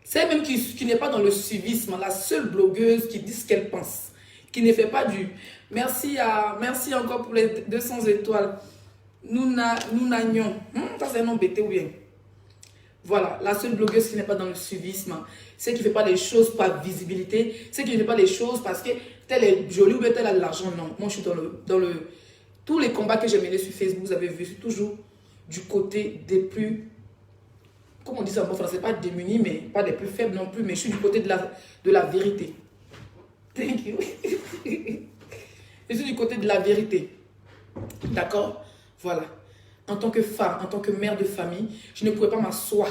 C'est même qui n'est pas dans le suivisme, la seule blogueuse qui dit ce qu'elle pense, qui ne fait pas du... Merci encore pour les 200 étoiles. Nous n'agnions. Ça c'est un nom bêté ou bien? Voilà, la seule blogueuse qui n'est pas dans le suivisme, c'est qui ne fait pas les choses par visibilité, c'est qui ne fait pas les choses parce que telle est jolie ou bien telle a de l'argent. Non, moi je suis dans le... Tous les combats que j'ai menés sur Facebook, vous avez vu, c'est toujours du côté des plus... Comment on dit ça en bon français? Pas démunis, mais pas des plus faibles non plus, mais je suis du côté de la vérité. Thank you. Je suis du côté de la vérité. D'accord? Voilà. En tant que femme, en tant que mère de famille, je ne pouvais pas m'asseoir,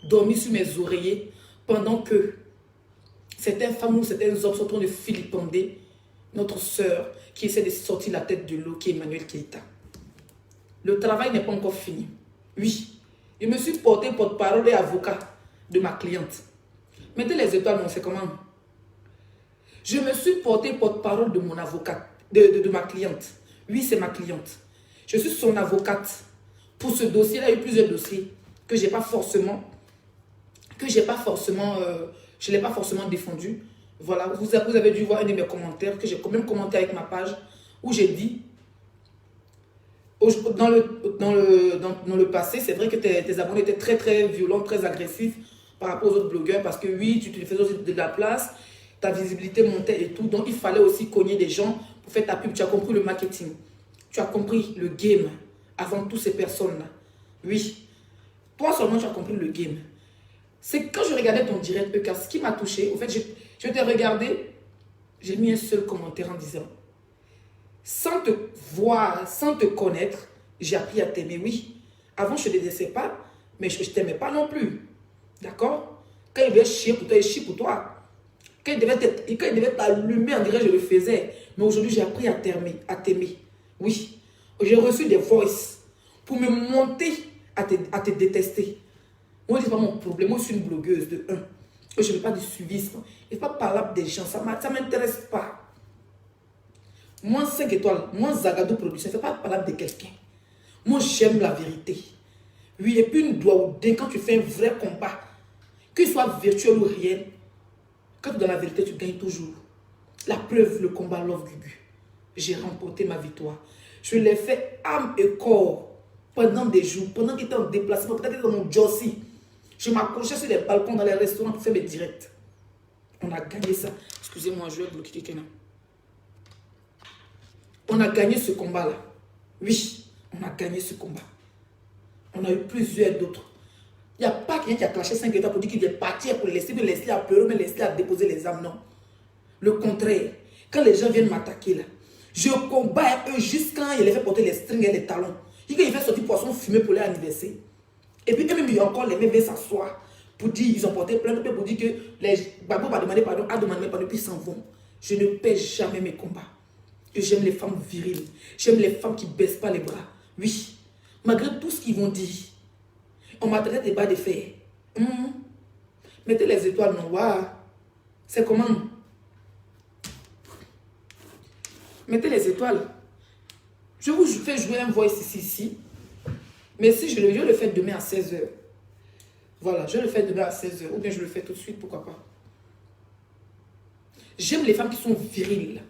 dormir sur mes oreillers pendant que certaines femmes ou certains hommes sont en train de filipender notre sœur qui essaie de sortir la tête de l'eau, qui est Emmanuel Keïta. Le travail n'est pas encore fini. Oui, je me suis porté porte-parole et avocat de ma cliente. Mettez les étoiles, non, c'est comment? Je me suis porté porte-parole de mon avocate, de ma cliente. Oui, c'est ma cliente. Je suis son avocate. Pour ce dossier, il y a eu plusieurs dossiers que je n'ai pas forcément défendu. Voilà, vous avez dû voir un de mes commentaires que j'ai quand même commenté avec ma page où j'ai dit dans le passé, c'est vrai que tes abonnés étaient très très violents, très agressifs par rapport aux autres blogueurs parce que oui, tu te faisais aussi de la place, ta visibilité montait et tout, donc il fallait aussi cogner des gens pour faire ta pub. Tu as compris le marketing, tu as compris le game avant toutes ces personnes-là. Oui, toi seulement tu as compris le game. C'est quand je regardais ton direct EK, ce qui m'a touché, au fait, je t'ai regardé, j'ai mis un seul commentaire en disant, sans te voir, sans te connaître, j'ai appris à t'aimer, oui. Avant, je ne te détestais pas, mais je ne t'aimais pas non plus. D'accord? Quand il devait chier pour toi, il chie pour toi. Quand il devait t'allumer, on dirait que je le faisais. Mais aujourd'hui, j'ai appris à t'aimer. Oui. J'ai reçu des voices pour me monter à te détester. Moi, ce n'est pas mon problème. Moi, je suis une blogueuse de 1. Je ne veux pas du suivisme. Je ne veux pas parler des gens. Ça ne m'intéresse pas. Moi, 5 étoiles. Moi, Zagadou Production. Je ne fais pas parler de quelqu'un. Moi, j'aime la vérité. Oui, et puis une doigt ou deux, quand tu fais un vrai combat, qu'il soit virtuel ou réel, quand tu es dans la vérité, tu gagnes toujours. La preuve, le combat Love Gugu. J'ai remporté ma victoire. Je l'ai fait âme et corps pendant des jours, pendant qu'il était en déplacement, pendant qu'il était dans mon Jossi. Je m'accrochais sur les balcons dans les restaurants pour faire mes directs. On a gagné ça. Excusez-moi, je vais bloquer quelqu'un là. On a gagné ce combat-là. Oui, on a gagné ce combat. On a eu plusieurs d'autres. Il n'y a pas quelqu'un qui a clashé 5 étoiles pour dire qu'il est parti pour laisser à pleurer, mais laisser à déposer les âmes. Non. Le contraire. Quand les gens viennent m'attaquer là, je combats eux juste quand il les fait porter les strings et les talons. Il fait sortir poisson fumé pour leur anniversaire. Et puis eux-mêmes, il y a encore les mêmes viennent s'asseoir pour dire ils ont porté plainte, pour dire que les babos vont demander pardon, a demandé pardon, puis ils s'en vont. Je ne perds jamais mes combats. J'aime les femmes viriles. J'aime les femmes qui ne baissent pas les bras. Oui. Malgré tout ce qu'ils vont dire. On m'a traité des bas de fer. Mettez les étoiles noires. C'est comment? Mettez les étoiles. Je vous fais jouer un voice ici. Mais si je le fais demain à 16h. Voilà, je le fais demain à 16h. Ou bien je le fais tout de suite, pourquoi pas. J'aime les femmes qui sont viriles.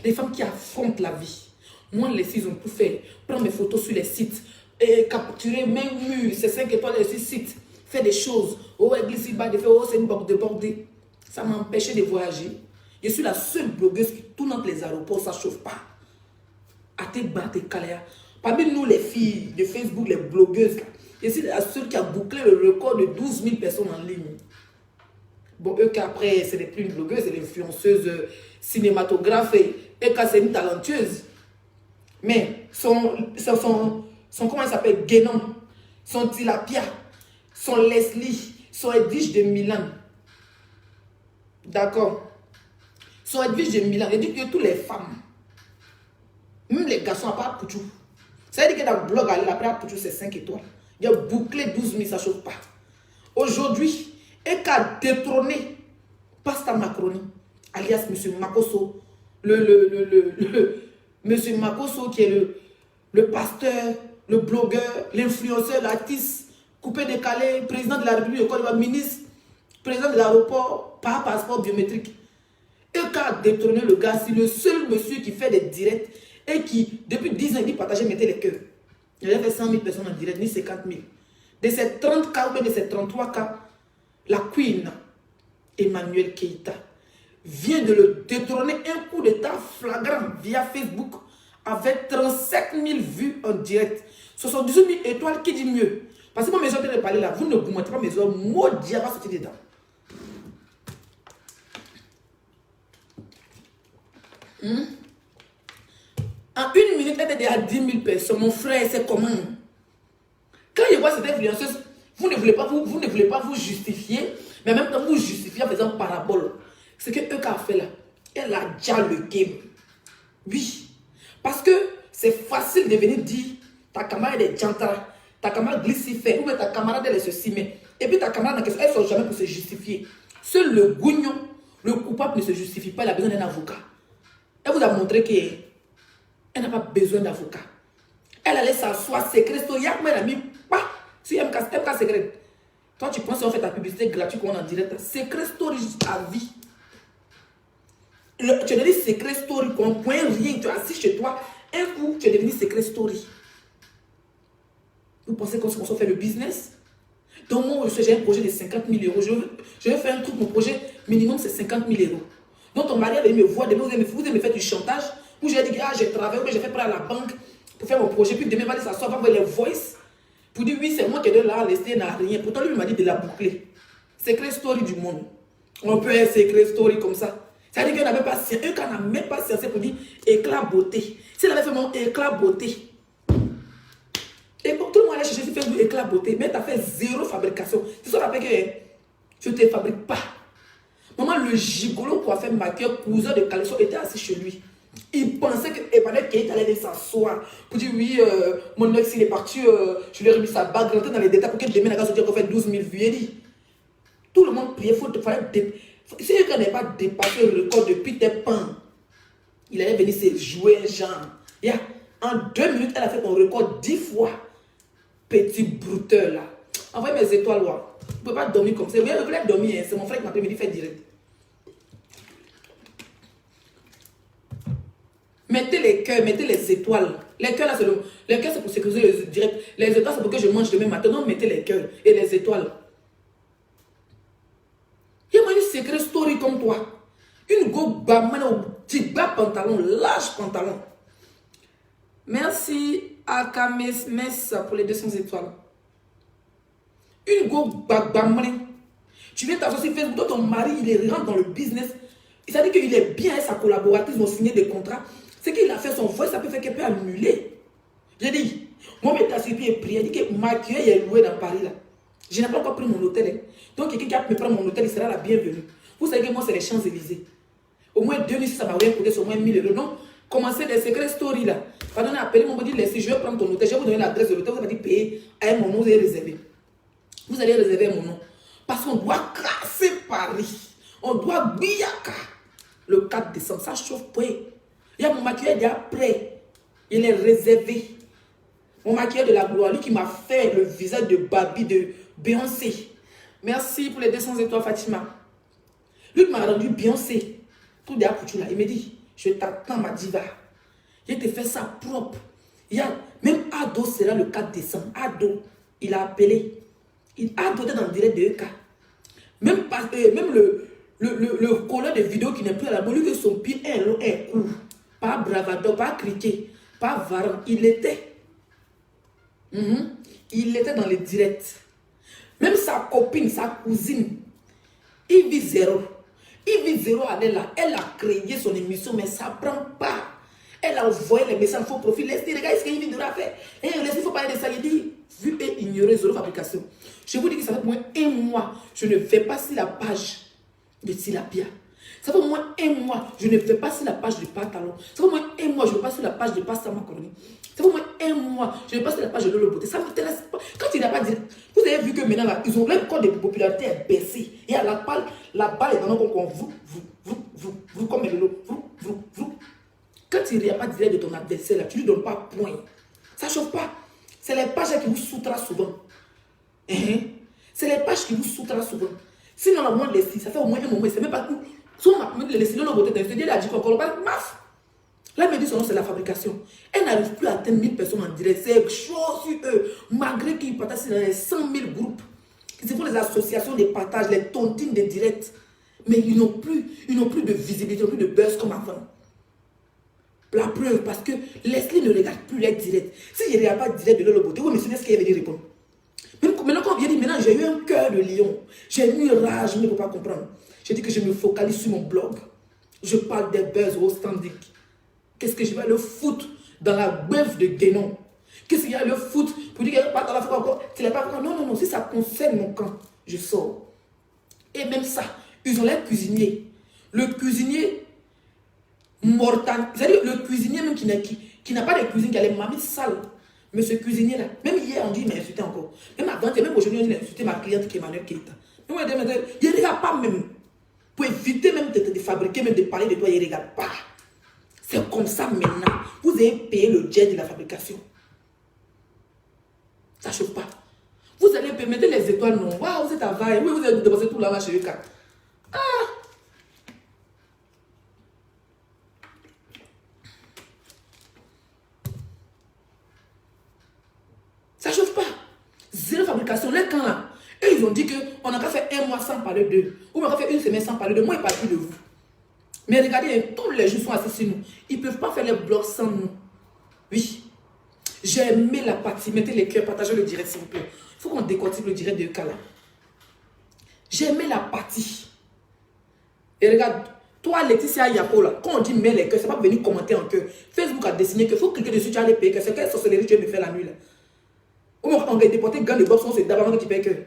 Les femmes qui affrontent la vie. Moi, les filles ont tout fait. Prendre mes photos sur les sites. Et capturer même mur, ces 5 étoiles sur les sites. Faire des choses. Oh, église, bas de faire. Oh, c'est une borde de bordée. Ça m'a empêché de voyager. Je suis la seule blogueuse qui tourne entre les aéroports, ça ne chauffe pas. À tes bas, tes caléas. Parmi nous, les filles de Facebook, les blogueuses, là, je suis la seule qui a bouclé le record de 12 000 personnes en ligne. Bon, eux qu'après, ce n'est plus une blogueuse, c'est l'influenceuse cinématographe. Et qu'elle c'est une talentueuse. Mais comment elle s'appelle? Guénon, son Tilapia, son Leslie, son Edwige de Milan. D'accord. Son Edwige de Milan, elle dit que toutes les femmes, même les garçons, à part Pouchou. Ça veut dire que dans le blog, après Pouchou, c'est 5 étoiles. Il a bouclé 12 000, ça ne chauffe pas. Aujourd'hui, elle a détrôné Pasta Macroni, alias M. Makosso, M. Makosso qui est le pasteur, le blogueur, l'influenceur, l'artiste, coupé décalé, président de la République de Côte d'Ivoire, ministre. président de l'aéroport, par passeport biométrique. EK a détrôné le gars, c'est le seul monsieur qui fait des directs et qui, depuis 10 ans, il dit partager, mettez les cœurs. Il a fait 100 000 personnes en direct, ni 50 000. De ces 30 cas, ou bien de ces 33 cas, la Queen, Emmanuel Keïta, vient de le détrôner un coup d'état flagrant via Facebook avec 37 000 vues en direct. 78 000 étoiles, qui dit mieux? Parce que moi, mes gens de parler là, vous ne commentez pas mes heures, maudit va sortir dedans. En une minute, elle était déjà 10 000 personnes. Mon frère, c'est comment? Quand je vois cette influenceuse, vous ne voulez pas vous justifier, mais en même temps vous justifiez en faisant parabole. Ce que EK a fait là, elle a déjà le game. Oui. Parce que c'est facile de venir dire ta camarade est jantra, ta camarade glycifère, ou bien ta camarade elle est ceci, mais. Et puis ta camarade, elle ne sort jamais pour se justifier. Seul le gougnon, le coupable ne se justifie pas, il a besoin d'un avocat. Elle vous a montré qu'elle n'a pas besoin d'avocat. Elle allait s'asseoir, secret, elle a mis pas sur MK secret. Toi, tu penses qu'on fait ta publicité gratuite qu'on est en direct. Secret story à vie. Tu es devenu secret story, qu'on point rien, tu es assis chez toi. Un coup, tu es devenu secret story. Vous pensez qu'on se fait le business? Donc, moi, j'ai un projet de 50 000 euros. Je vais faire un truc, mon projet minimum, c'est 50 000 euros. Donc, ton mari avait me voir, vous allez me faire du chantage. Ou j'ai dit, j'ai travaillé, ou j'ai fait prêt à la banque pour faire mon projet. Puis demain, il va dire, ça sort, va voir les voices. Pour dire, oui, c'est moi qui ai de là, laisser n'a rien. Pourtant, lui, il m'a dit de la boucler. Secret story du monde. On peut être secret story comme ça. Ça veut dire qu'il n'avait pas science. Un n'a même pas science pour dire éclat beauté. S'il avait fait mon éclat beauté. Et pour tout le monde allait chercher, tu fais du éclat beauté. Mais tu as fait zéro fabrication. C'est ça qu'on appelle que tu ne te fabriques pas. Maman, le gigolo coiffeur maquilleur, cousin de Caleçon était assis chez lui. Il pensait que Emmanuel Keïta allait s'asseoir pour dire oui, mon ex il est parti, je lui ai remis sa bague, rentrer dans les détails pour que demain la gars se dise qu'on fait 12 000 vues. Il dit, tout le monde priait, si il n'avait pas dépassé le record de Peter Pan, il allait venir se jouer un genre. Yeah. En 2 minutes, elle a fait ton record 10 fois. Petit brouteur là. Envoyez mes étoiles, là. Vous ne pouvez pas dormir comme ça. Vous voulez dormir, hein? C'est mon frère qui m'a dit, fait direct. Mettez les cœurs, mettez les étoiles. Les cœurs, là, c'est pour sécuriser les directs. Les étoiles, c'est pour que je mange demain matin. Non, mettez les cœurs et les étoiles. Il y a une secret story comme toi. Une go bamane au petit bas pantalon, large pantalon. Merci à Kames pour les 200 étoiles. Une go bamane. Tu viens t'asseoir sur Facebook, ton mari, il rentre dans le business. Il s'est dit qu'il est bien, sa collaboratrice vont signer des contrats. Ce qu'il a fait, son voice, ça peut faire qu'elle peut annuler. J'ai dit, moi, je suis assis et prié. Il dit que ma cueille est louée dans Paris. Là. Je n'ai pas encore pris mon hôtel. Hein. Donc, quelqu'un qui me prend mon hôtel, il sera la bienvenue. Vous savez que moi, c'est les Champs-Élysées. Au moins 2 000, ça m'a rien coûté, c'est au moins 1 000 euros. Donc, commencez des secrets story là. Pardonnez, appelez moi, dit, laissez, je vais prendre ton hôtel. Je vais vous donner l'adresse de l'hôtel. Vous allez dire, payer à mon nom, vous allez réserver. Vous allez réserver mon nom. Parce qu'on doit casser Paris. On doit billaka. Le 4 décembre, ça chauffe point. Il y a mon maquilleur déjà prêt. Il est réservé. Mon maquilleur de la gloire, lui qui m'a fait le visage de Barbie de Beyoncé. Merci pour les 200 étoiles, Fatima. Lui qui m'a rendu Beyoncé. Tout déjà pour tout là. Il me dit, je t'attends, ma diva. Je te fais ça propre. Il y a, même Ado sera le 4 décembre. Ado, il a appelé. Ado était dans le direct de EK. Même le colleur de vidéo qui n'est plus à la bonne, lui que son pied est long, est court. Pas bravado, pas criquet, pas varan. Il était. Il était dans le direct. Même sa copine, sa cousine, Ivy Zero. Ivy Zero, elle a créé son émission, mais ça ne prend pas. Elle a envoyé les messages faux profil. Laissez, regarde ce qu'Ivy Zero a fait. Il faut parler de ça. Il dit, vu et ignorer zéro fabrication. Je vous dis que ça fait au moins 1 mois. Je ne vais pas sur la page de Tilapia. Ça fait au moins 1 mois. Je ne vais pas sur la page de pantalon. Ça fait au moins 1 mois. Je ne vais pas sur la page de pasta macaroni. Ça fait au moins 1 mois. Je ne vais pas sur la page de Lolo Beauté. Ça ne m'intéresse pas. Quand il n'a pas dit. Vous avez vu que maintenant, là, ils ont leur code de popularité est baissé. Et à la balle est dans le con. Vous, comme le vous. Quand il n'y a pas direct de ton adversaire, là, tu ne lui donnes pas point. Ça ne chauffe pas. C'est les pages qui vous soutrent souvent. C'est les pages qui vous soutrent souvent. Sinon, la moindre lessie, ça fait au moins un moment, c'est même pas tout. Son les lessies, non, beauté, c'est Dieu l'a dit qu'on colore, maf. Là, elle me dit son nom, c'est la fabrication. Elle n'arrive plus à atteindre 1000 personnes en direct. C'est chaud sur eux. Malgré qu'ils partagent dans les 100 000 groupes. Ils font les associations, les partages, les tontines des directs. Mais ils n'ont plus de visibilité, ils n'ont plus de buzz comme avant. La preuve, parce que Leslie ne regarde plus les directs. Si je ne regarde pas direct de leur beauté, oui, mais c'est ce qu'elle vient de répondre. Maintenant, quand on vient dire, maintenant, j'ai eu un cœur de lion. J'ai eu une rage, je ne peux pas comprendre. J'ai dit que je me focalise sur mon blog. Je parle des buzz au standing. Qu'est-ce que je vais le foutre dans la bœuf de Guénon? Qu'est-ce qu'il y a le foot pour dire qu'il n'est pas dans la fois encore? Non, non, non, si ça concerne mon camp, je sors. Et même ça, ils ont l'air cuisiniers. Le cuisinier mortal, c'est-à-dire le cuisinier même qui n'a pas de cuisine, qui a les mamies sales. Mais ce cuisinier-là, même hier, on dit qu'il m'a insulté encore. Même avant, même aujourd'hui, on dit qu'il a insulté ma cliente qui est Emmanuel Keita. Il ne regarde pas même. Pour éviter même de fabriquer, même de parler de toi, il ne regarde pas. C'est comme ça maintenant. Vous avez payé le jet de la fabrication. Ça ne chauffe pas. Vous allez mettre les étoiles, non. Waouh, vous êtes à Vaille. Oui, vous avez dépensé tout là-bas chez eux. Ah! Ça ne chauffe pas. Zéro fabrication. Les camps là. Et ils ont dit qu'on n'a qu'à faire un mois sans parler d'eux. Ou on n'a qu'à faire une semaine sans parler d'eux. Moi, ils ne parlent plus de vous. Mais regardez, tous les jours sont assis sur nous. Ils ne peuvent pas faire les blocs sans nous. Oui. J'ai aimé la partie. Mettez les cœurs, partagez le direct, s'il vous plaît. Il faut qu'on décortique le direct de Kala. J'ai aimé la partie. Et regarde, toi, Laetitia Yako, là, quand on dit mets les cœurs, c'est pas venir commenter en cœur. Facebook a dessiné que faut cliquer dessus, tu as les payer cœurs. C'est quelle sorcellerie tu veux me faire la nuit, là? Ou on va déporter gain de boxe, c'est d'abord que tu payes cœur.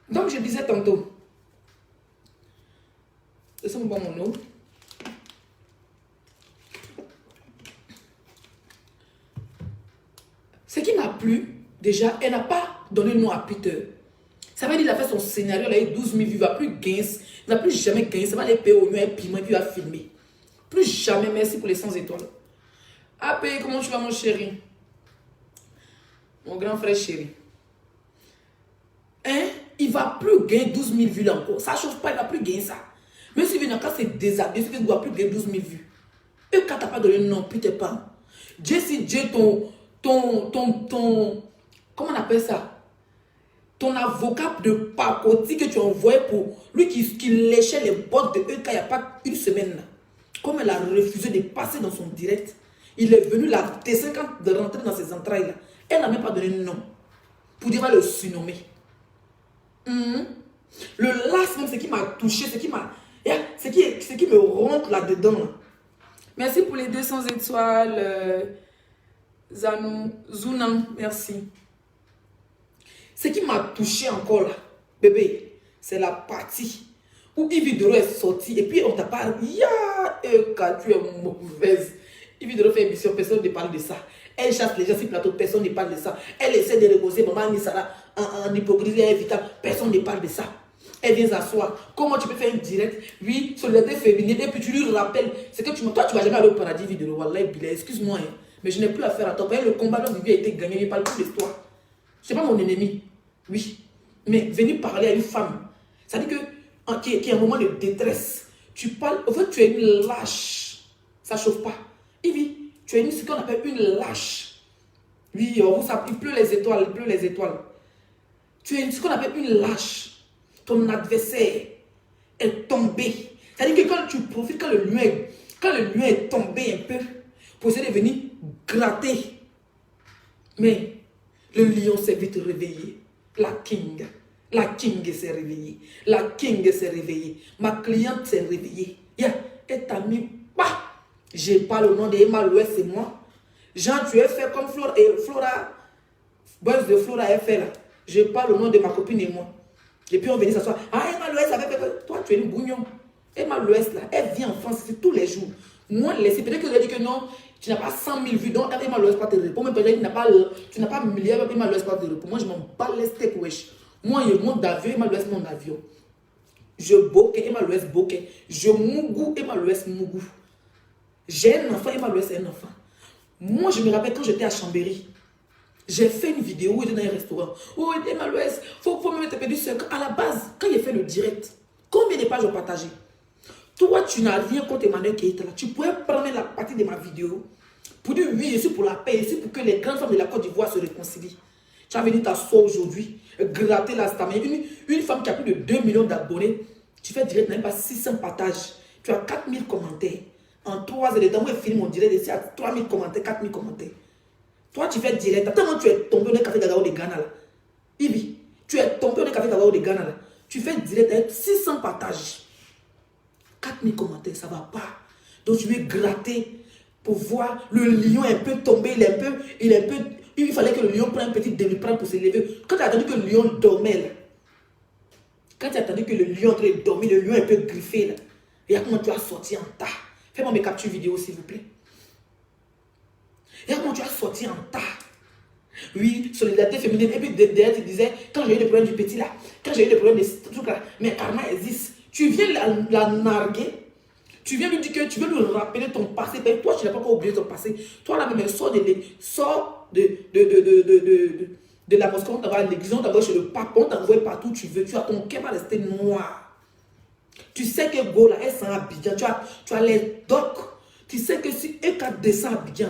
Donc, je disais tantôt, laissez-moi boire mon eau. Ce qui m'a plu, déjà, elle n'a pas donné le nom à Peter. Ça veut dire qu'il a fait son scénario, il a eu 12 000 vues, il ne va plus gagner, il ne va plus jamais gagner, ça va aller payer au mieux un piment et puis il va filmer. Plus jamais, merci pour les 100 étoiles. Ah, paye, comment tu vas mon chéri? Mon grand frère chéri. Hein? Il ne va plus gagner 12 000 vues là encore. Ça ne chauffe pas, il ne va plus gagner ça. Même si il c'est déshabillé, il ne va plus gagner 12 000 vues. Et quand tu n'as pas donné non, Peter Pan. Jessie J, comment on appelle ça? Ton avocat de pacotille que tu as envoyé pour lui qui léchait les bottes de eux quand il n'y a pas une semaine là. Comme elle a refusé de passer dans son direct, il est venu la descendre de rentrer dans ses entrailles là. Elle n'a même pas donné de nom. Pour dire, va le surnommer. Le last même, ce qui m'a touché, ce qui me rentre là-dedans. Là. Merci pour les 200 étoiles. Zounan, merci. Ce qui m'a touché encore là, bébé, c'est la partie où Yves Doro est sorti et puis on t'a parlé. Ya, tu es mauvaise. Yves Doro fait émission, personne ne parle de ça. Elle chasse les gens sur le plateau, personne ne parle de ça. Elle essaie de reposer maman Nisara en hypocrisie invitable, personne ne parle de ça. Elle vient s'asseoir. Comment tu peux faire une direct? Oui, solidarité féminine, et puis tu lui rappelles. C'est que toi, tu vas jamais aller au paradis, Yves Doro. Wallah, excuse-moi, hein, mais je n'ai plus affaire à toi. Le combat de vie a été gagné, il ne parle plus de toi. Ce n'est pas mon ennemi. Oui, mais venir parler à une femme, ça dit que qui est un moment de détresse. Tu parles, en fait, tu es une lâche. Ça ne chauffe pas. Ivy, tu es ce qu'on appelle une lâche. Oui, il pleut les étoiles, il pleut les étoiles. Tu es ce qu'on appelle une lâche. Ton adversaire est tombé. C'est-à-dire que quand tu profites, quand le lion est tombé un peu, pour essayer de venir gratter. Mais le lion s'est vite réveillé. La king s'est réveillée. La king s'est réveillée. Ma cliente s'est réveillée. Et t'as mis pas. Je parle au nom de Emma Louest, c'est moi. Jean, tu es fait comme Flora. Buzz de Flora est fait là. Je parle au nom de ma copine et moi. Et puis on venait s'asseoir. Ah, Emma Louest avait fait. Toi, tu es une bougnon. Emma Louest là, elle vient en France tous les jours. Moi, c'est peut-être que je lui ai dit que non. Tu n'as pas 100 000 vues, donc Emma Louest pas te répondre. Mais peut-être tu n'as pas milliard, Emma Louest pas te répondre. Moi, je m'en bats les steaks, wesh. Moi, il monte d'avion, Emma Louest monte d'avion. Je bokeh, Emma Louès bokeh. Je mougou, Emma Louès mougou. J'ai un enfant, Emma Louès est un enfant. Moi, je me rappelle quand j'étais à Chambéry, j'ai fait une vidéo où j'étais dans un restaurant. Oh, Emma Louès, faut me mettre du sucre. À la base, quand j'ai fait le direct, combien de pages ont partagé? Toi, tu n'as rien contre Emmanuel Keïta là. Tu pourrais prendre la partie de ma vidéo pour dire oui, je suis pour la paix, je suis pour que les grandes femmes de la Côte d'Ivoire se réconcilient. Tu as venu t'asseoir aujourd'hui, gratter la stamina. Une femme qui a plus de 2 millions d'abonnés, tu fais direct, même pas 600 partages. Tu as 4000 commentaires. En 3 heures de temps, moi, je filme mon direct ici à 3000 commentaires, 4000 commentaires. Toi, tu fais direct. Tellement tu es tombé dans le café Gagao de Ghana là. Ibi, tu es tombé dans le café Gagao de Ghana là. Tu fais direct avec 600 partages. 4000 commentaires, ça ne va pas. Donc, je vais gratter pour voir le lion un peu tombé. Il fallait que le lion prenne un petit demi-prendre pour se lever. Quand tu as attendu que le lion dormait là, quand tu as attendu que le lion entre dormir, le lion un peu griffé là, regarde comment tu as sorti en tas. Fais-moi mes captures vidéo, s'il vous plaît. Regarde comment tu as sorti en tas. Oui, solidarité féminine. Et puis derrière, tu disais, quand j'ai eu le problème du petit là, quand j'ai eu le problème de ce truc là, mais karma existe. Tu viens la narguer. Tu viens lui dire que tu veux lui rappeler ton passé. Mais toi, tu n'as pas encore oublié ton passé. Toi, là même, sors de la mosquée, on t'envoie à l'église, on t'envoie chez le pape, on t'envoie partout où tu veux. Tu as ton cœur va rester noir. Tu sais que Gola, elle sent Abidjan. Tu as les docs. Tu sais que si Eka descend à Abidjan,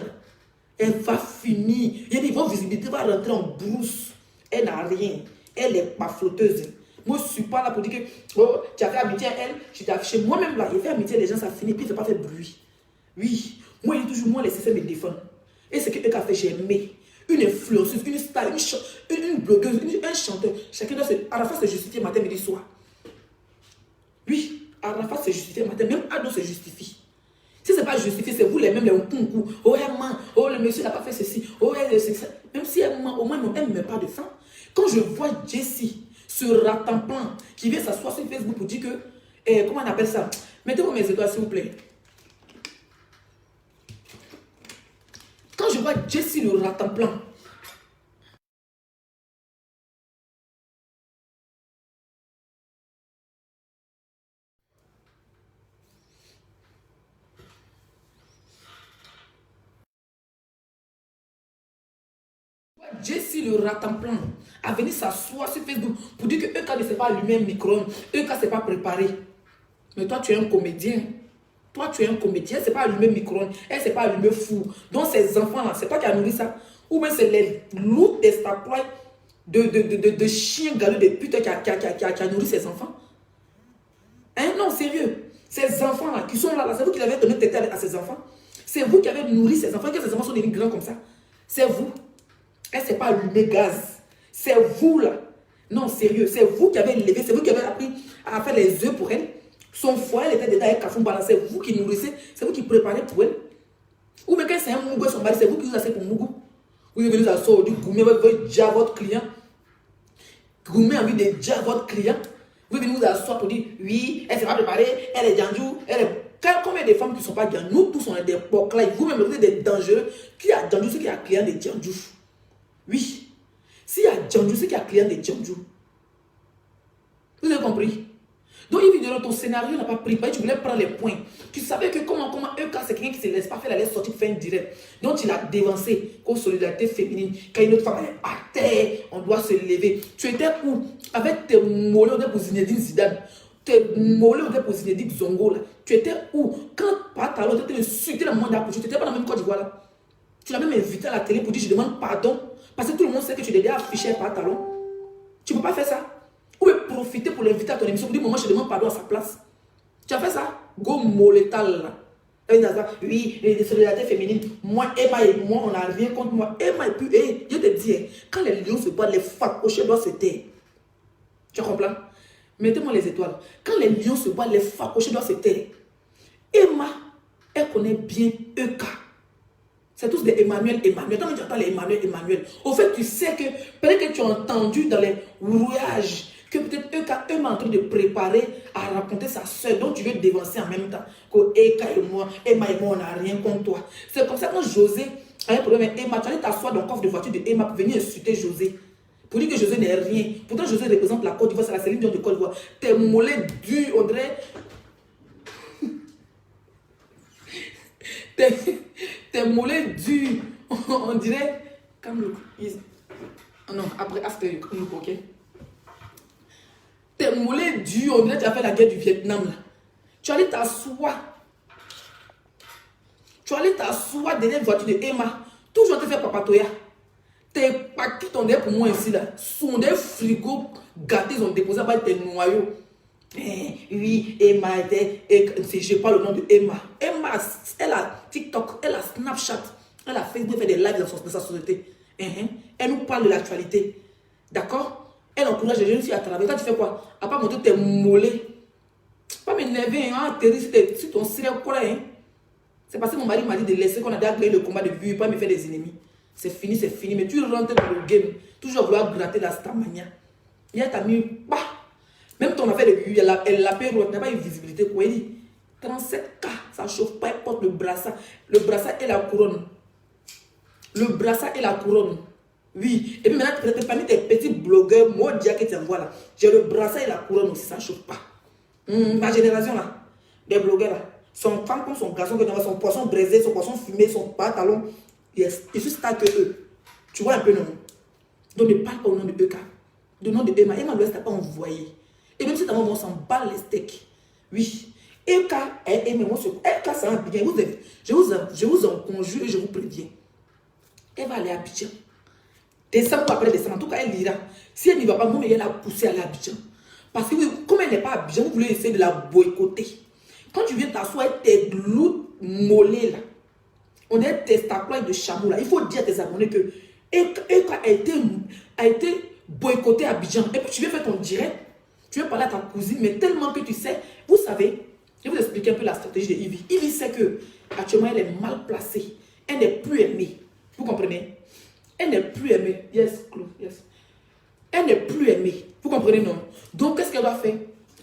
elle va finir. Il y a des vos visibilité va rentrer en brousse. Elle n'a rien. Elle n'est pas flotteuse. Moi, je ne suis pas là pour dire que oh, tu as fait amitié à elle. Je t'ai affiché moi-même là. J'ai fait amitié à les gens, ça finit. Puis, ça n'a pas fait bruit. Oui. Moi, il est toujours moi laisser me défendre. Et ce que Eka fait, j'ai aimé. Une influenceuse, une star, une blogueuse, un chanteur. Chacun doit se. Arafat se justifier matin, midi, soir. Oui. Arafat se justifie matin. Même Ado se justifie. Si ce n'est pas justifié, c'est vous les mêmes, les coucou. Oh, elle ment. Oh, le monsieur n'a pas fait ceci. Oh, elle c'est ça. Même si elle ment, au moins, elle ne met pas de fin. Quand je vois Jessie, ce ratemplan, qui vient s'asseoir sur Facebook pour dire que, comment on appelle ça? Mettez-moi mes étoiles, s'il vous plaît. Quand je vois Jessie, le ratemplan, Jessie le ratemplan a venu s'asseoir sur Facebook pour dire que Eka ne s'est pas allumé un micro-ondes, Eka ne s'est pas préparé. Mais toi, tu es un comédien. Toi, tu es un comédien, elle ne s'est pas allumé micro-ondes, elle ne s'est pas allumé fou. Donc, ces enfants-là, c'est toi qui as nourri ça. Ou bien c'est les loups d'estaplois de chiens galeux, de putes qui a nourri ces enfants. Hein? Non, sérieux. Ces enfants-là qui sont là, c'est vous qui avez donné tête à ces enfants. C'est vous qui avez nourri ces enfants, que ces enfants sont devenus grands comme ça. C'est vous. Elle ne s'est pas allumé gaz. C'est vous là. Non, sérieux. C'est vous qui avez élevé. C'est vous qui avez appris à faire les œufs pour elle. Son foie, elle était dedans avec cafou balancé. C'est vous qui nourrissez. C'est vous qui préparez pour elle. Ou bien quand c'est un mougou et son mari, c'est vous qui vous asseyez pour mougou. Vous êtes venu asseoir du gourmet, vous voulez déjà votre client. Gourmet a envie de déjà votre client. Vous venez vous asseoir pour dire oui, elle ne s'est pas préparée, elle est djandjou, elle est. Combien de femmes qui ne sont pas djandjou? Nous tous on est des porcs là. Vous-même vous êtes des dangereux. Qui a djandjou? C'est qui a client de djandjou. Oui. S'il y a djandjou, c'est qu'il y a client de djandjou. Vous avez compris? Donc, évidemment, ton scénario n'a pas pris. Tu voulais prendre les points. Tu savais que comment Eka, c'est quelqu'un qui ne se laisse pas faire, elle allait sortir pour faire une direct. Donc, il a dévancé comme solidarité féminine. Quand une autre femme est à terre, on doit se lever. Tu étais où? Avec tes mollets pour Zinedine Zidane. Tes mollets pour Zinedine Zongo. Là. Tu étais où? Quand Patalo, tu étais insulté le monde d'approche. Tu n'étais pas dans la même Côte d'Ivoire là. Tu l'as même invité à la télé pour dire je demande pardon. Parce que tout le monde sait que tu es déjà affiché par talon. Tu ne peux pas faire ça. Ou profiter pour l'inviter à ton émission pour dire, moi je demande pardon à sa place. Tu as fait ça? Go molétal là. Oui, les solidarités féminines. Moi, Emma et moi, on n'a rien contre moi. Emma et puis, je te dis, quand les lions se battent, les facochés doivent se taire. Tu comprends? Mettez-moi les étoiles. Quand les lions se battent, les facochés doivent se taire. Emma, elle connaît bien Eka. C'est tous des Emmanuel. Quand tu entends les Emmanuel, au fait, tu sais que peut-être que tu as entendu dans les rouages que peut-être Eka est en train de préparer à raconter sa soeur, donc tu veux dévancer en même temps que Eka et moi, Emma et moi, on n'a rien contre toi. C'est comme ça que quand José a un problème avec Emma, tu allais t'asseoir dans le coffre de voiture de Emma pour venir insulter José. Pour dire que José n'est rien. Pourtant, José représente la Côte d'Ivoire, c'est la Céline Dion de Côte d'Ivoire. Tes mollets durs, on dirait... tes mollets durs, on dirait... Comme le... Oh non, après, after le ok? Tes mollets durs, on dirait que tu as fait la guerre du Vietnam, là. Tu allais t'asseoir. Tu allais t'asseoir derrière une voiture de Emma. Toujours te faire papatoya. Tes paquets ton pour moi ici là. Sont des frigos gâtés, ils ont déposé par tes noyaux. Oui, Emma était. Je parle le nom de Emma. Emma, elle a TikTok, elle a Snapchat, elle a Facebook, elle fait des lives dans sa société. Elle nous parle de l'actualité. D'accord? Elle encourage les jeunes filles à travailler. Toi, tu fais quoi? À part montrer tes mollets. Pas m'énerver, hein, si ton sérieux quoi là, hein. C'est parce que mon mari m'a dit de laisser qu'on a déjà créé le combat de vue, pas me faire des ennemis. C'est fini, c'est fini. Mais tu rentres dans le game, toujours vouloir gratter la stamania. Il y a ta mis, bah. Même ton affaire de vue, elle l'a payé, elle n'a pas une visibilité. Quoi, il dit 37K, ça chauffe pas, elle porte le brassard. Le brassard et la couronne. Le brassard et la couronne. Oui. Et puis maintenant, parmi tes petits blogueurs, moi, dia que tu envoies là, j'ai le brassard et la couronne aussi, ça ne chauffe pas. Ma génération là, des blogueurs là, son femme comme son garçon, son poisson braisé, son poisson fumé, son pantalon, yes, je suis star que eux. Tu vois un peu non? Donc ne parle pas au nom de EK. Le nom de Emma. Emma ne t'a pas envoyé. Et même si ta maman s'en bat les steaks. Oui. EK est aimé. EK ça va bien. Je vous en conjure et je vous préviens. Elle va aller à Abidjan. Décembre ou après décembre. En tout cas, elle ira. Si elle n'y va pas, moi, elle a poussé à aller à Abidjan. Parce que oui, comme elle n'est pas à Abidjan, vous voulez essayer de la boycotter. Quand tu viens t'asseoir tes loups mollets là, on est testaclois de chameau là, il faut dire à tes abonnés que Eka a été boycotté à Abidjan. Et puis tu viens faire ton direct, tu viens parler à ta cousine, mais tellement que tu sais, vous savez, je vais vous expliquer un peu la stratégie de Ivy. Ivy sait que actuellement elle est mal placée, elle n'est plus aimée. Vous comprenez? Elle n'est plus aimée. Yes, Claude, yes. Elle n'est plus aimée. Vous comprenez, non? Donc, qu'est-ce qu'elle doit faire?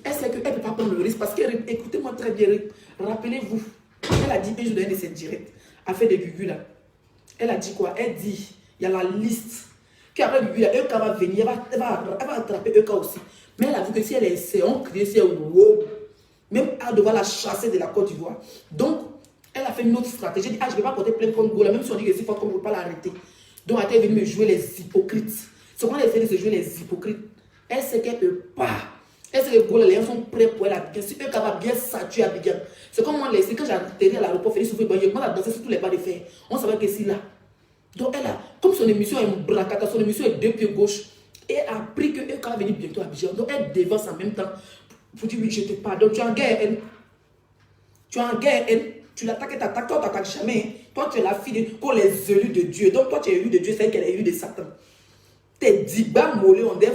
Elle sait qu'elle ne peut pas prendre le risque. Parce que, écoutez-moi très bien, rappelez-vous, elle a dit un jour dans un de ses directs, elle fait des gugus là. Elle a dit quoi? Elle dit, il y a la liste. Qu'après Gugu, Eka va venir, elle va attraper Eka aussi. Mais elle a vu que si elle est on crie, si elle wow, même elle devra la chasser de la Côte d'Ivoire. Donc, elle a fait une autre stratégie. Elle dit, ah, je ne vais pas porter plein de Gola, même si on dit que c'est fort, qu'on ne peut pas l'arrêter. Donc, elle est venue me jouer les hypocrites. Ce qu'on a fait de se jouer les hypocrites. Elle sait qu'elle ne peut pas. Elle sait que les Gola, les gens sont prêts pour elle à Abidjan. Si Eka va bien saturer Abidjan. C'est comme moi, quand j'ai atterri à l'aéroport, Félix Soufoué, il commence à danser sur tous les pas de fer. On savait que c'est là. Donc, elle a, comme son émission est bracata, son émission est deux pieds gauche, et elle a appris que Eka va venir bientôt à Abidjan. Donc, elle dévance en même temps pour dire oui, je te pardonne. Tu es en guerre, elle. Tu es en guerre, elle. Tu l'attaques, elle t'attaque, toi, tu n'attaques jamais. Hein. Toi, tu es la fille pour les élus de Dieu. Donc, toi, tu es élu de Dieu, c'est qu'elle est élue de Satan. Tes dibas mollets, on des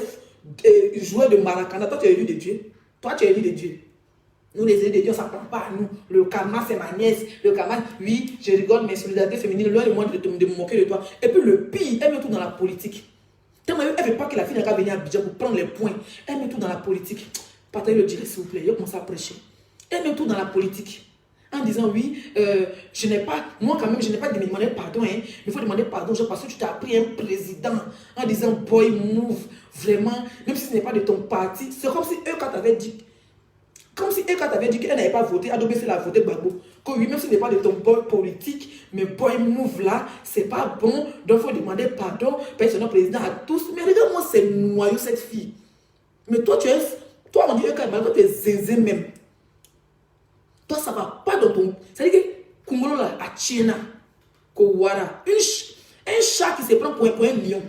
joueurs de Maracana. Toi, tu es élu de Dieu. Toi, tu es élu de Dieu. Nous, les élus de Dieu, on ne s'attend pas à nous. Le karma, c'est ma nièce. Le karma, oui, je rigole, mais solidarité féminine, loin de moi de me moquer de toi. Et puis, le pire, elle met tout dans la politique. Elle ne veut pas que la fille n'ait venir à Abidjan pour prendre les points. Elle met tout dans la politique. Partagez le direct, s'il vous plaît. Je commence à prêcher. Elle met tout dans la politique. En disant, oui, je n'ai pas, moi quand même, je n'ai pas demandé pardon. Hein. Il faut demander pardon, parce que tu t'as pris un président en disant, boy, move. Vraiment, même si ce n'est pas de ton parti. C'est comme si eux, quand tu avais dit, qu'elle n'avait pas voté, Adobe c'est la voté Gbagbo. Que oui, même si ce n'est pas de ton boy politique, mais boy move là, c'est pas bon. Donc il faut demander pardon, parce que notre président à tous. Mais regarde-moi, c'est noyau cette fille. Mais toi, on dit que tu es zézé même. Toi, ça ne va pas dans ton. C'est-à-dire que Kungolo là, à Tchena, Kowara, un chat qui se prend pour un lion.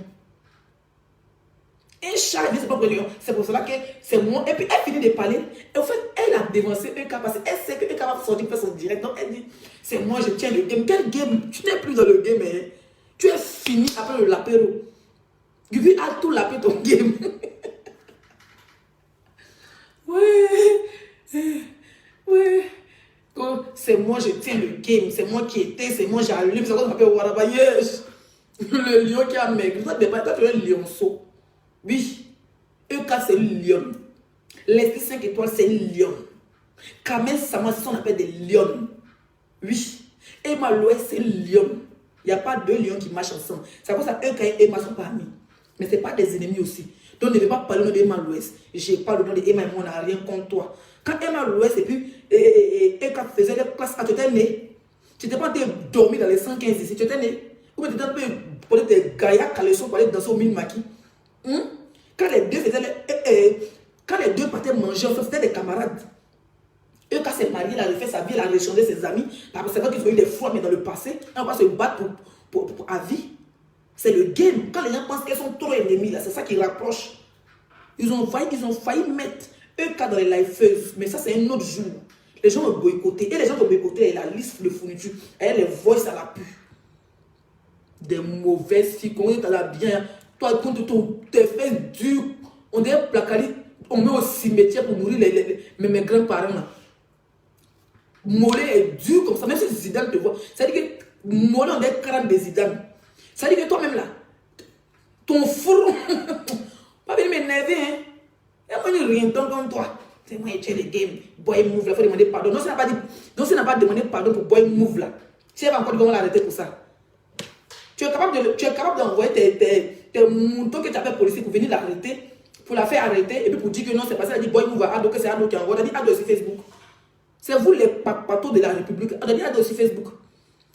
Un chat qui se prend pour un lion. C'est pour cela que c'est moi. Et puis elle finit de parler. Et en fait, elle a dévancé Eka parce qu'elle sait que Eka va sortir faire son direct. Donc elle dit, c'est moi, je tiens le game. Quel game? Tu n'es plus dans le game. Hein? Tu es fini après le lapéro. Gugu a tout lapé ton game. Ouais. C'est moi, je tiens le game. C'est moi qui étais. C'est moi, j'allume. C'est quoi qu'on appelle Warabayesh. Le lion qui a maigri. Toi, tu es un lionceau. Oui. Eka, c'est un lion. L'esprit 5 étoiles, c'est un lion. Kamel Sama, c'est ce qu'on appelle des lions. Oui. Emma Loé, c'est un lion. Il n'y a pas deux lions qui marchent ensemble. C'est pour ça qu'Eka et Emma sont pas amis. Mais ce n'est pas des ennemis aussi. Donc, ne vais pas parler au nom d'Emma Louest. Je parle au nom d'Emma et moi, on n'a rien contre toi. Quand Emma Louest et puis quand tu faisais les classes, tu étais né. Tu n'étais pas dormi dans les 115 ici. Tu étais né. Ou bien tu étais un peu pour des gaillacs caleçons pour aller danser au mine maquis. Quand les deux faisaient quand les deux partaient manger, c'était des camarades. Et quand c'est marié, il a refait sa vie, il a réchangé ses amis. Parce que c'est vrai qu'ils ont eu des fois, mais dans le passé, on va se battre pour à vie. C'est le game. Quand les gens pensent qu'ils sont trop ennemis, là, c'est ça qui rapproche. Ils ont failli mettre un cas dans les lifeuses. Mais ça, c'est un autre jour. Les gens ont boycotté. Et les gens ont boycotté la liste de fournitures. Et les voices à la pu. Des mauvaises filles. Qu'on est à la bien. Toi, quand tes fesses dures, on dirait placali. On met au cimetière pour mourir mes grands-parents là. Mollet est dur comme ça, même si Zidane te voit. Ça dit que Mollet on est 40 de Zidane. Ça dit que toi-même là, ton front, pas venir m'énerver, hein. Et moi, je rien comme toi. C'est moi, tu es le game. Boy move là, il faut demander pardon. Non, ça n'a pas dit. Non, ça n'a pas demandé pardon pour boy move là. Si elle va encore dire qu'on va l'arrêter pour ça. Tu es capable d'envoyer tes moutons que tu appelles policiers pour venir l'arrêter, pour la faire arrêter, et puis pour dire que non, c'est pas ça. Elle dit boy move à Ado, que c'est Ado qui envoie. Elle dit Ado sur Facebook. C'est vous les papatos de la République. Elle dit Ado sur Facebook.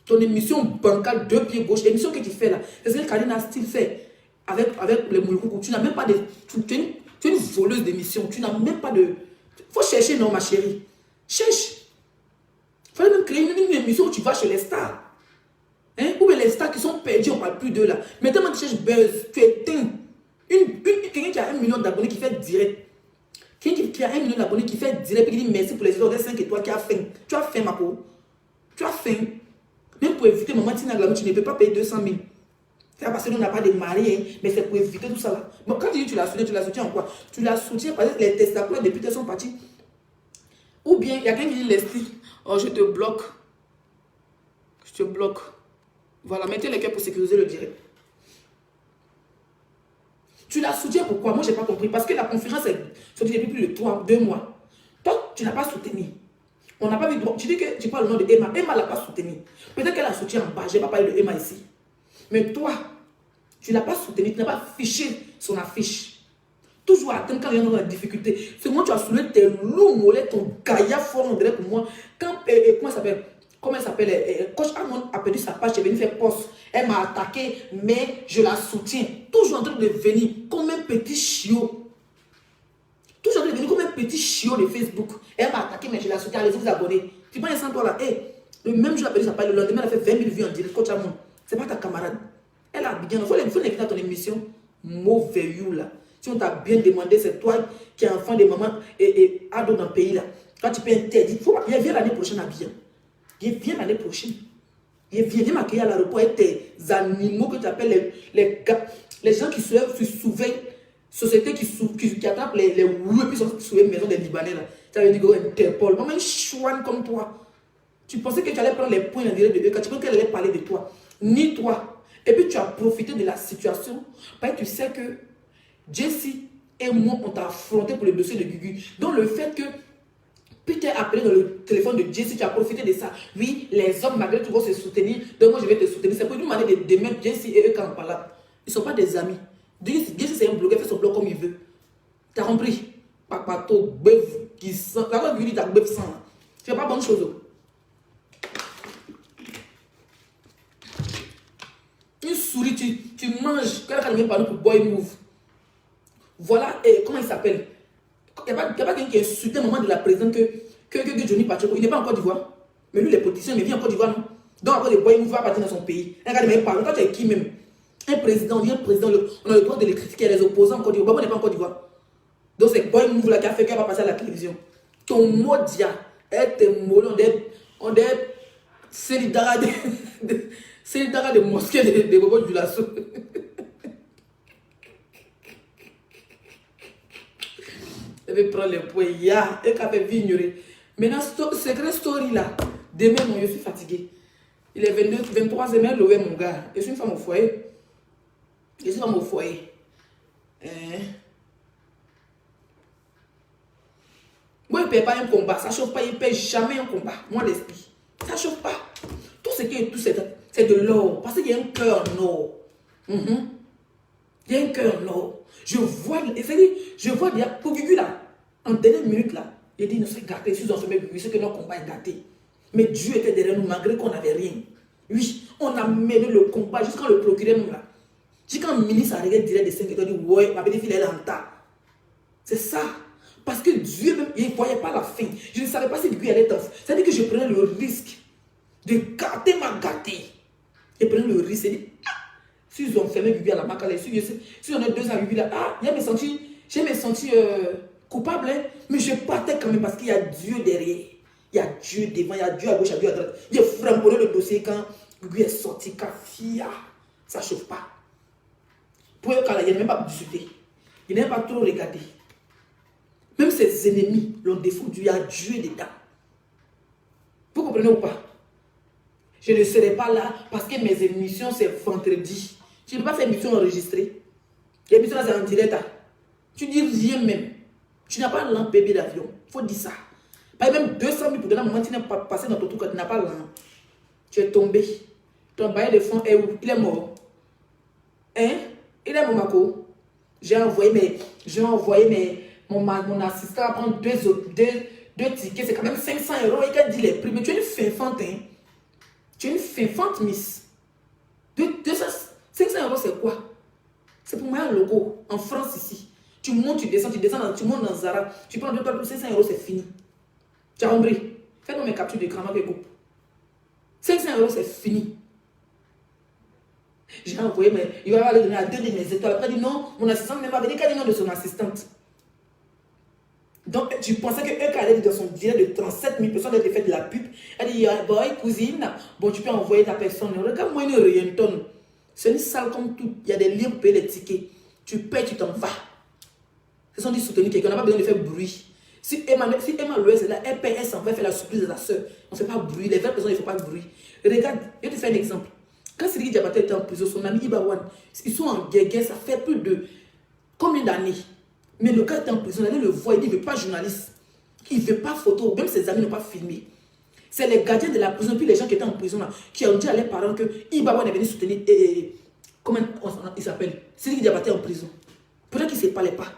Ton émission bancale, 2 pieds gauche, l'émission que tu fais là, c'est ce que Karina Style fait avec les Moulkoukou. Tu n'as même pas de. Tu es une voleuse d'émission. Tu n'as même pas de. Faut chercher, non, ma chérie. Cherche. Il fallait même créer une émission où tu vas chez les stars. Hein? Ou bien les stars qui sont perdus, on ne parle plus d'eux là. Mais tellement tu cherches buzz, tu éteins. Quelqu'un qui a 1 million d'abonnés qui fait direct. Quelqu'un qui a 1 million d'abonnés qui fait direct et qui dit merci pour les ordres 5 étoiles qui a faim. Tu as faim, ma pauvre. Tu as faim. Même pour éviter maman Tina Glamou, tu ne peux pas payer 200 000. C'est parce que nous n'avons pas de mari, hein, mais c'est pour éviter tout ça là. Bon, quand tu dis tu la soutiens en quoi? Tu la soutiens parce que les testacoles depuis qu'elles sont partis. Ou bien il y a quelqu'un qui dit Leslie, oh je te bloque. Je te bloque. Voilà, mettez les cœurs pour sécuriser le direct. Tu la soutiens pourquoi? Moi je n'ai pas compris. Parce que la conférence est sortie depuis plus de 2 mois. Toi, tu n'as pas soutenu. On n'a pas vu. Tu dis que tu parles au nom de Emma. Emma ne l'a pas soutenu. Peut-être qu'elle a soutenu en bas. Je n'ai pas parlé de Emma ici. Mais toi, tu n'as pas soutenu. Tu n'as pas affiché son affiche. Toujours attendre quand il y a une difficulté. C'est moi tu as soulevé tes loups mollets, ton gaillard fort, on dirait pour moi. Quand, comment elle s'appelle? Coach Amon a perdu sa page, elle est venue faire poste. Elle m'a attaqué, mais je la soutiens. Toujours en train de venir comme un petit chiot. Toujours en train de venir comme un petit chiot de Facebook. Elle m'a attaqué, mais je la soutiens. Allez-vous vous abonner. Tu prends un 100 là. Le même jour, elle a perdu sa page. Le lendemain, elle a fait 20 000 vues en direct. Coach Amon, c'est pas ta camarade. Elle a bien. Il faut l'inviter à ton émission. Mauvais you là. Si on t'a bien demandé, c'est toi qui es enfant de maman et ado dans le pays là. Quand tu peux interdire, viens l'année prochaine à bien. Viens l'année prochaine. Viens m'accueillir à l'aéroport avec tes animaux que tu appelles les gens qui surveillent, société qui attrapent les roues et puis surveillent les maisons des Libanais là. Ça veut dire que Interpol. Maman, une chouane comme toi. Tu pensais que tu allais prendre les points en direct de eux quand tu pensais qu'elle allait parler de toi. Ni toi. Et puis tu as profité de la situation parce que tu sais que Jessie et moi, on t'a affronté pour le dossier de Gugu. Donc le fait que Peter a appelé dans le téléphone de Jessie, tu as profité de ça. Oui, les hommes malgré tout vont se soutenir. Donc moi, je vais te soutenir. C'est pour une manière de mettre Jessie et eux quand on parle là. Ils ne sont pas des amis. Jessie, c'est un blogueur, il fait son blog comme il veut. Tu as compris? Papato, bœuf, qui sent. La fois que tu as bœuf sang. Tu fais pas bonne chose. Une souris, tu manges. Quelqu'un ne vient pas nous pour boy move. Voilà, et comment il s'appelle? Il n'y a pas quelqu'un qui a insulté un moment de la présidente que Johnny Pacheco. Il n'est pas en Côte d'Ivoire. Mais lui, il est politicien, mais il vient en Côte d'Ivoire, non? Donc, après, le boy, il va partir dans son pays. Regarde, mais pardon, toi, tu es qui même? Un président, on dit un président, on a le droit de les critiquer, les opposants en Côte d'Ivoire. Bon, on n'est pas en Côte d'Ivoire. Donc, c'est boy move là qui a fait qu'elle va passer à la télévision. Ton mot dia, tes mots, on est solidaires de mosquées de Bobo du Lasso. Je vais prendre les points. Et quand elle vient ignorer. Maintenant, secret story là. Demain, moi, je suis fatiguée. Il est 23h, elle levé mon gars. Je suis une femme au foyer. Je suis une femme au foyer. Moi, je ne paye pas un combat. Ça ne chauffe pas. Il ne paye jamais un combat. Moi, l'esprit. Ça ne chauffe pas. Tout ce qui est tout, c'est de l'or. Parce qu'il y a un cœur en or. Il y a un cœur noble. Je vois, c'est-à-dire, je vois déjà, pour Gugu là, en dernière minute là, il dit, nous sommes gâtés, si nous sommes Gugu, c'est que notre combat est gâté. Mais Dieu était derrière nous, malgré qu'on n'avait rien. Oui, on a mené le combat jusqu'à le procureur nous là. Jusqu'à un ministre a regardé direct des 5 étoiles, il dit, ouais, ma petite fille elle est en tas. C'est ça. Parce que Dieu même, il ne voyait pas la fin. Je ne savais pas si Gugu allait être. C'est-à-dire que je prenais le risque de gâter ma gâtée. Je prenais le risque et dit, ah, si ils ont fermé Gugu à la Macalé, si on a 2 ans à Gugu là, ah, j'ai me senti coupable, hein, mais je partais quand même parce qu'il y a Dieu derrière. Il y a Dieu devant, il y a Dieu à gauche, il y a Dieu à droite. J'ai frambouré le dossier quand Gugu est sorti, Kafia. Ça ne chauffe pas. Pour eux, il n'a même pas discuté. Il n'a même pas trop regardé. Même ses ennemis l'ont défendu. Il y a Dieu dedans. Vous comprenez ou pas? Je ne serai pas là parce que mes émissions, c'est vendredi. Je ne peux pas faire émission enregistrée. L'émission là, c'est en direct. Tu dis rien même. Tu n'as pas l'an bébé d'avion. Il faut dire ça. Par exemple, même 200 000 pour donner un moment, tu n'as pas passé dans ton truc, tu n'as pas l'an. Tu es tombé. Ton bail de fond est où? Il est mort. Hein? Il est mort, Mako. J'ai envoyé mon assistant à prendre deux tickets. C'est quand même 500 €. Il a dit les prix. Mais tu es une finfante, hein? Tu es une finfante, miss. 500 € c'est quoi? C'est pour moi un logo. En France, ici. Tu montes, tu descends, tu montes dans Zara. Tu prends 2 3 500 €, c'est fini. Tu as compris? Fais-moi mes captures d'écran, que coupe. 500 €, c'est fini. J'ai envoyé, mais il va aller donner à 2 de mes étoiles. Après, il dit non, mon assistante n'est pas venue. Quel est le nom de son assistante? Donc, tu pensais que eux, quand elle est dans son direct de 37 000 personnes, elle te fait de la pub. Elle dit, boy, cousine, bon, tu peux envoyer ta personne. Regarde-moi une rientonne. C'est une salle comme tout. Il y a des liens pour payer les tickets. Tu payes, tu t'en vas. Ce sont des soutenus quelqu'un. On n'a pas besoin de faire bruit. Si Emma Louis est là, elle paye, elle s'en va faire la surprise de la soeur. On ne fait pas bruit. Les vraies personnes, il ne faut pas de bruit. Regarde, je vais te faire un exemple. Quand Sidiki Diabaté était en prison, son ami Ibawan, ils sont en guerre, ça fait plus de combien d'années? Mais le gars était en prison, il le voit, il dit, il ne veut pas journaliste. Il ne veut pas photo, même ses amis n'ont pas filmé. C'est les gardiens de la prison, puis les gens qui étaient en prison là, qui ont dit à leurs parents que Ibawan est venu soutenir, comment il s'appelle? Sidiki Diabaté en prison. Peut-être qu'il ne se parlait pas.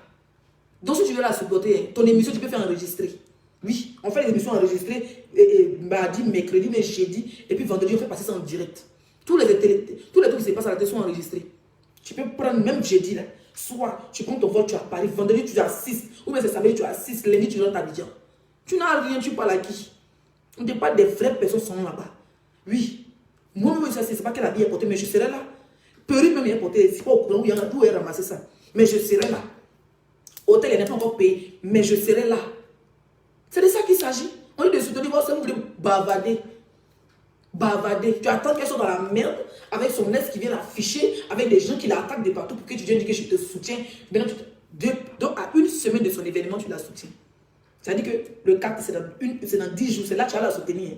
Donc si tu veux la supporter, ton émission, tu peux faire enregistrer. Oui, on fait les émissions enregistrées mardi, mercredi, mais jeudi, et puis vendredi, on fait passer ça en direct. Tous les trucs qui se passent à la télé sont enregistrés. Tu peux prendre, même jeudi, là, soit tu prends ton vol, tu es à Paris, vendredi, tu es à 6, ou bien c'est samedi, tu es à 6, lundi, tu es dans ta Abidjan. Tu n'as rien, tu parles à qui? On ne dit pas des vraies personnes sont là-bas. Oui, moi-même, je ne sais pas quelle habit est portée, mais je serai là. Perruque même est portée, c'est pas au courant où est ramassé ça. Mais je serai là. Hôtel, il n'est pas encore payé, mais je serai là. C'est de ça qu'il s'agit. On dit de soutenir, vous voulez bavarder. Bavarder. Tu attends qu'elle soit dans la merde avec son ex qui vient l'afficher, avec des gens qui l'attaquent de partout pour que tu viennes dire que je te soutiens. Donc, à une semaine de son événement, tu la soutiens. Ça veut dire que le 4, c'est dans 10 jours. C'est là que tu vas la soutenir.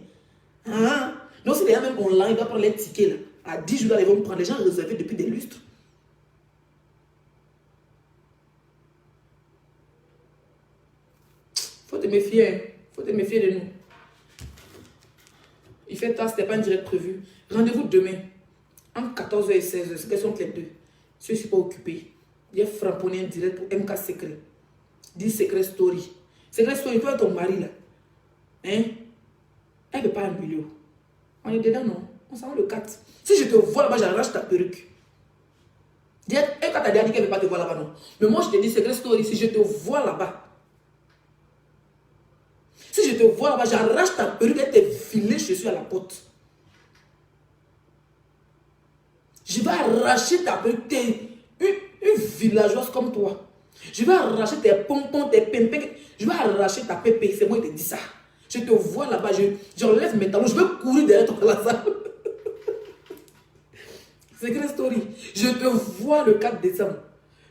Hein? Donc, c'est déjà même online, il va prendre les tickets. Là. À 10 jours, là, ils vont prendre les gens réservés depuis des lustres. Faut te méfier. Faut te méfier de nous. Il fait tard, ce n'était pas un direct prévu. Rendez-vous demain, entre 14h et 16h. C'est question entre les deux. Si je ne suis pas occupé, il a framponné un direct pour MK Secret. Dis Secret Story. Secret Story, toi et ton mari là. Hein? Elle ne veut pas un milieu. On est dedans, non? On s'en va le 4. Si je te vois là-bas, j'arrache ta perruque. Et quand tu as dit qu'elle ne veut pas te voir là-bas, non? Mais moi, je te dis Secret Story, si je te vois là-bas, si je te vois là-bas, j'arrache ta perruque et te filer, je suis à la porte. Je vais arracher ta perruque, t'es une villageoise comme toi. Je vais arracher tes pompons, tes pimpins. Je vais arracher ta pépé. C'est moi qui te dis ça. Je te vois là-bas, j'enlève mes talons, je vais courir derrière toi dans la salle. C'est quelle story? Je te vois le 4 décembre.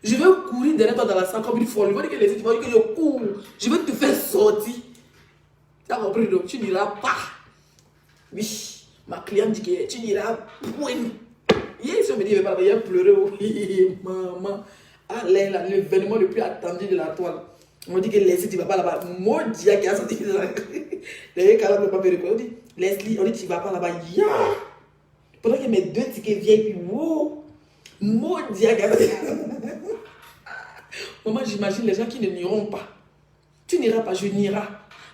Je vais courir derrière toi dans la salle comme une folle. Je vais dire que tu vas dire que je cours. Je vais te faire sortir. Tu as compris, donc tu diras pas. Oui, ma cliente dit que tu diras point. Hier, si on me dit, il va pleurer. Oui, maman. Allez, l'événement le plus attendu de la toile. On dit que Leslie, tu ne vas pas là-bas. Maudit qui a sorti ça. Les gars, on ne peut pas me répondre. On dit, Leslie, on dit, tu ne vas pas là-bas. Ya! Pendant que mes 2 tickets viennent, puis wow! Maudit. Maman, j'imagine les gens qui ne n'iront pas. Tu n'iras pas, je n'irai.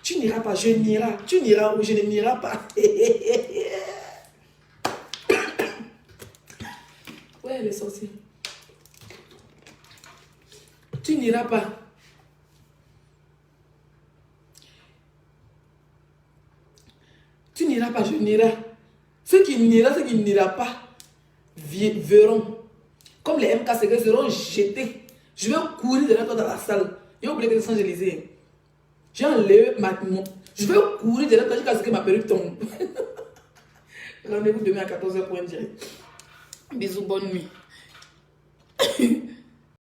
Tu n'iras pas, je n'irai. Tu n'iras ou je ne n'irai pas. Ouais, les sorciers. Tu n'iras pas. Tu n'iras pas, je n'irai. Ceux qui n'iront pas, verront. Comme les MKCG seront jetés. Je vais courir derrière toi dans la salle. J'ai oublié que c'est Champs-Élysées. J'ai enlevé je vais courir derrière toi jusqu'à ce que ma perruque tombe. Rendez-vous demain à 14h pour un direct. Bisous, bonne nuit.